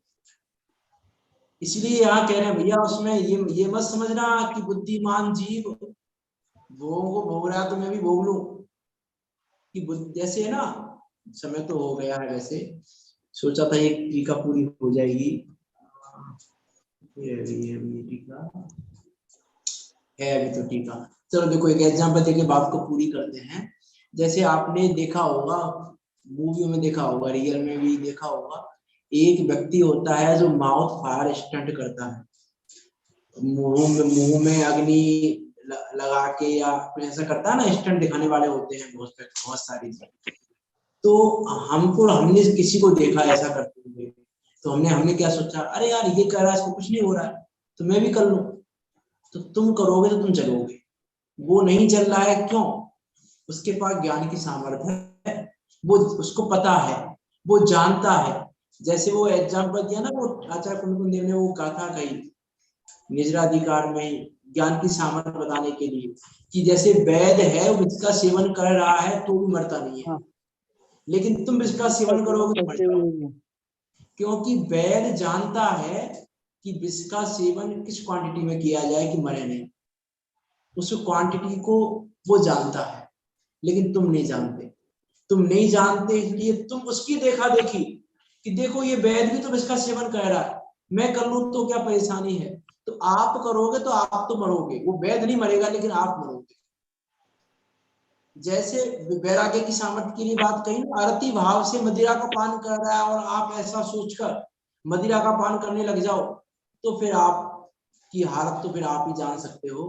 इसलिए यहाँ कह रहे हैं भैया उसमें ये मत समझना कि बुद्धिमान जीव भोगों को भोग रहा है तो मैं भी भोग लूं, कि जैसे है ना, समय तो हो गया है वैसे, सोचा था एक टीका पूरी हो जाएगी, ये टीका है अभी तो टीका। चलो देखो एक एग्जांपल देके बात को पूरी करते हैं। जैसे आपने देखा होगा, मूवी में देखा होगा, रियल में भी देखा होगा, एक व्यक्ति होता है जो माउथ फायर स्टंट करता है, मुंह में अग्नि लगा के या ऐसा करता है ना, स्टंट दिखाने वाले होते हैं बहुत सारी चीज। तो हमने किसी को देखा ऐसा करते हुए, तो हमने हमने क्या सोचा, अरे यार ये कर रहा है, इसको कुछ नहीं हो रहा है तो मैं भी कर लूं। तो तुम करोगे तो तुम चलोगे, वो नहीं चल रहा है क्यों? उसके पास ज्ञान की सामर्थ्य है, वो उसको पता है, वो जानता है। जैसे वो एग्जाम्पल दिया ना, वो आचार्य कुंदकुंद देव ने वो गाथा कही निजराधिकार में ज्ञान की सामर्थ्य बताने के लिए, कि जैसे वैद है वो इसका सेवन कर रहा है तो भी मरता नहीं है, हाँ, लेकिन तुम इसका सेवन करोगे तो मर जाओगे। क्योंकि वैद जानता है कि विष का सेवन किस क्वांटिटी में किया जाए कि मरे नहीं, उस क्वांटिटी को वो जानता है, लेकिन तुम नहीं जानते। तुम नहीं जानते इसलिए तुम उसकी देखा देखी कि देखो ये वैद भी तो इसका सेवन कर रहा है, मैं कर लूं तो क्या परेशानी है, तो आप करोगे तो आप तो मरोगे, वो वैद नहीं मरेगा लेकिन आप मरोगे। जैसे वैराग्य की सामर्थ्य के लिए बात कही ना, आरती भाव से मदिरा का पान कर रहा है और आप ऐसा सोचकर मदिरा का पान करने लग जाओ, तो फिर आप की हालत तो फिर आप ही जान सकते हो।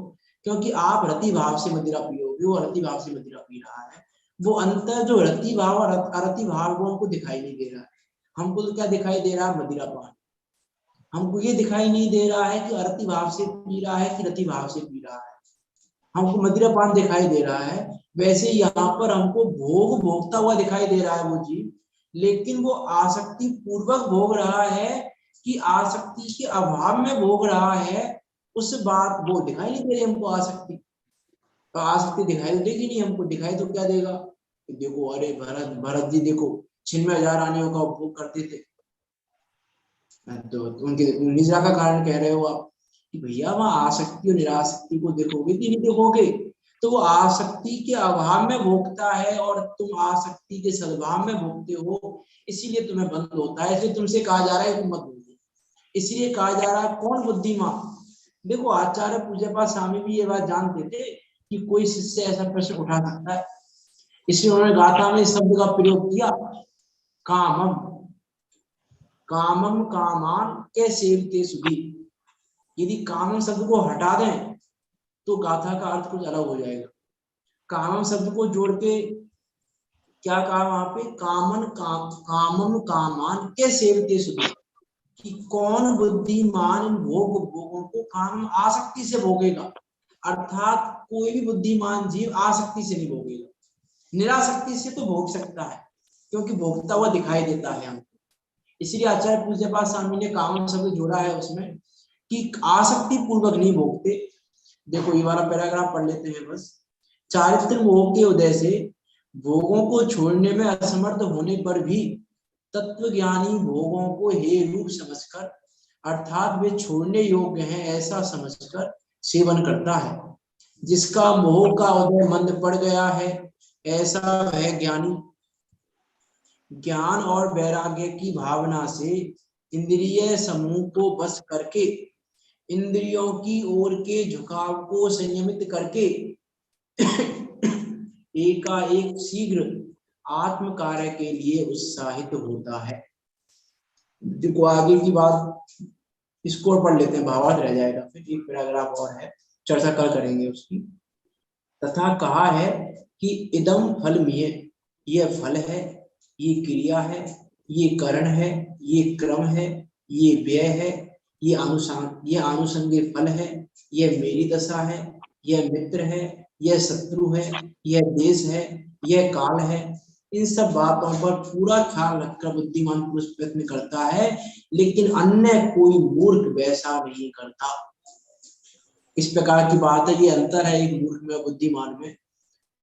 क्योंकि आप रति भाव से मदिरा पियोगे, वो रति भाव से मदिरा पी रहा है। वो अंतर जो रति भाव और अरति भाव वो हमको दिखाई नहीं दे रहा है। हमको तो क्या दिखाई दे रहा है, मदिरा पान। हमको ये दिखाई नहीं दे रहा है कि अरति भाव से पी रहा है कि रति भाव से पी रहा है, हमको मदिरा पान दिखाई दे रहा है। वैसे यहाँ पर हमको भोग भोगता हुआ दिखाई दे रहा है वो जीव, लेकिन वो आसक्ति पूर्वक भोग रहा है कि आसक्ति के अभाव में भोग रहा है, उस बात वो दिखाई नहीं दे रही हमको आसक्ति। तो आसक्ति दिखाई तो देगी नहीं हमको, दिखाई तो क्या देगा, देखो अरे भरत भरत जी देखो छिन्मय हजार रानियों का उपभोग करते थे, तो उनके निद्रा का कारण कह रहे हो आप कि भैया वहां आसक्ति और निरासक्ति को देखोगे कि नहीं देखोगे, तो वो आसक्ति के अभाव में भोगता है और तुम आसक्ति के सद्भाव में भोगते हो, इसीलिए तुम्हें बंद होता है। इसलिए तुमसे कहा जा रहा है तुम मत भोगो, इसलिए कहा जा रहा है कौन बुद्धिमान। देखो आचार्य पूज्यपाद स्वामी भी ये बात जानते थे कि कोई शिष्य ऐसा प्रश्न उठा सकता है, इसलिए उन्होंने गाथा में इस शब्द का प्रयोग किया, कामम कामम कामान के सेवते सुधी। यदि कामम शब्द को हटा दें तो गाथा का अर्थ कुछ अलग हो जाएगा। कामम शब्द को जोड़ के क्या कहा वहां पे, कामम कामान के सेवते सुधी, कि कौन बुद्धिमान इन भोगों को काम आसक्ति से भोगेगा। अर्थात कोई भी बुद्धिमान जीव आसक्ति से नहीं भोगेगा, निरासक्ति से तो भोग सकता है क्योंकि भोगता हुआ दिखाई देता है हमको। इसलिए आचार्य पूज्यपाद स्वामी ने कामम शब्द जोड़ा है उसमें कि आसक्ति पूर्वक नहीं भोगते। देखो ये वाला पैराग्राफ पढ़ लेते हैं बस। चारित्र मोह के उदय से भोगों को छोड़ने में असमर्थ होने पर भी तत्वज्ञानी भोगों को हे रूप समझकर, अर्थात वे छोड़ने योग्य हैं ऐसा समझकर सेवन करता है। जिसका मोह का उदय मंद पड़ गया है ऐसा वह ज्ञानी ज्ञान और वैराग्य की भावना से इंद्रिय समूह को बस करके इंद्रियों की ओर के झुकाव को संयमित करके एकाएक शीघ्र आत्म कार्य के लिए उत्साहित होता है। देखो आगे की बात इसको पढ़ लेते हैं, भावार्थ रह जाएगा, फिर एक पैराग्राफ और है, चर्चा कल करेंगे उसकी। तथा कहा है कि इदम फल में, ये फल है, ये क्रिया है, ये करण है, ये क्रम है, ये व्यय है, ये आनुषंगिक फल है, यह मेरी दशा है, यह मित्र है, यह शत्रु है, यह देश है, यह काल है। इन सब बातों पर पूरा ख्याल रखकर बुद्धिमान पुरुष प्रयत्न करता है, लेकिन अन्य कोई मूर्ख वैसा नहीं करता। इस प्रकार की बात है, ये अंतर है एक मूर्ख में बुद्धिमान में।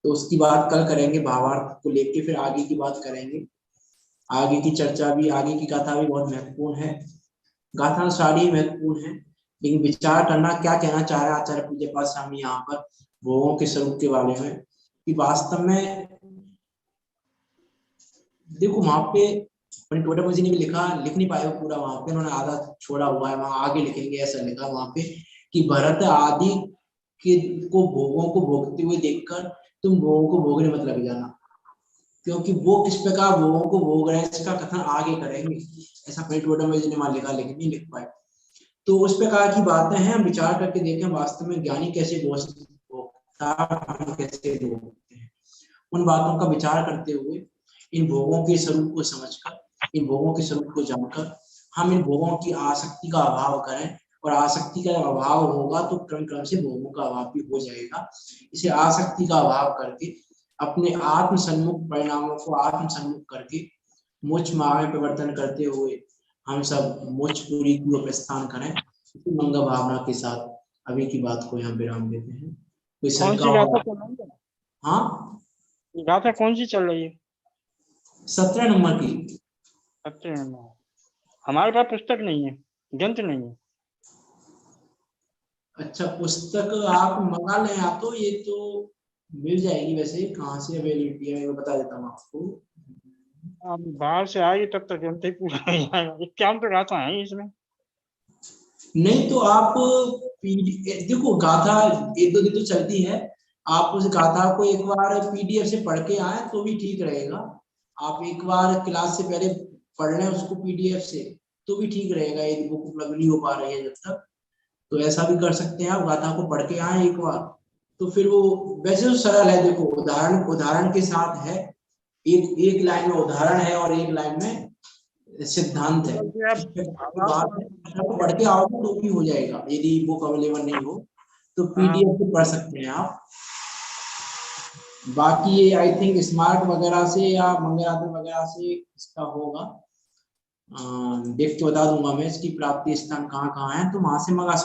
तो उसकी बात कल करेंगे, भावार्थ को लेके फिर आगे की बात करेंगे। आगे की चर्चा भी, आगे की कथा भी बहुत महत्वपूर्ण है। गाथा सारी महत्वपूर्ण है, लेकिन विचार करना क्या कहना चाह रहे हैं आचार्य पूज्यपाद स्वामी यहाँ पर भोगों के स्वरूप के बारे में, कि वास्तव में देखो वहां पे टोटम जी ने भी लिखा, लिख नहीं पाए पूरा, वहां पे उन्होंने आधा छोड़ा हुआ है, वहां आगे लिखेंगे, ऐसा लिखा वहां पे कि भरत आदि के को भोगों को भोगते हुए देखकर तुम भोगों को भोगने मत लग जाना, क्योंकि वो किस प्रकार भोगों को भोग रहे हैं इसका कथन आगे करेंगे, ऐसा टोटम जी ने वहां लिखा, लेकिन नहीं लिख पाए। तो उस प्रकार की बातें हैं, हम विचार करके देखें वास्तव में ज्ञानी कैसे भोगता कैसे भोगते हैं, उन बातों का विचार करते हुए इन भोगों के स्वरूप को समझकर, इन भोगों के स्वरूप को जानकर हम इन भोगों की आसक्ति का अभाव करें, और आसक्ति का अभाव होगा तो क्रम क्रम से भोगों का अभाव भी हो जाएगा। इसे आसक्ति का अभाव करके अपने आत्म सन्मुख परिणामों को आत्म सन्मुख करके मोक्ष मार्ग में परिवर्तन करते हुए हम सब मोक्ष पूरी की ओर प्रस्थान करें, इसी मंगल भावना के साथ अभी की बात को यहाँ विराम देते हैं। कोई कौन शंका सी गाथा हो? चल रही है? हाँ, गाथा कौन सी चल रही है? 17 नंबर की। अच्छा, हमारे पास पुस्तक नहीं है, ग्रंथ नहीं है। अच्छा, पुस्तक आप मंगा लें, आप तो ये तो मिल जाएगी, वैसे कहाँ से अवेलेबिलिटी है मैं बता देता हूँ आपको। आप बाहर से आएगी तब तक ग्रंथ ही पूरा हो जाएगा। 51 तो गाथा है इसमें। नहीं तो आप देखो गाथा एक दो दिन तो चलती है, आप उस गाथा को एक बार पीडीएफ से पढ़ के आए तो भी ठीक रहेगा। आप एक बार क्लास से पहले पढ़ लें उसको पीडीएफ से तो भी ठीक रहेगा, यदि बुक उपलब्ध नहीं हो पा रही है जब तक, तो ऐसा भी कर सकते हैं, आप गाथा को पढ़ के आए एक बार, तो फिर वो वैसे तो सरल है। देखो उदाहरण उदाहरण के साथ है, एक एक लाइन में उदाहरण है और एक लाइन में सिद्धांत है। पढ़ के आओगे तो भी हो जाएगा, यदि बुक अवेलेबल नहीं हो तो पीडीएफ पे पढ़ सकते हैं आप। बाकी ये आई थिंक स्मार्ट वगैरह से या मंगलाचरण वगैरह से इसका होगा, देख के बता दूंगा मैं इसकी प्राप्ति स्थान कहाँ कहाँ है, तो वहां से मंगा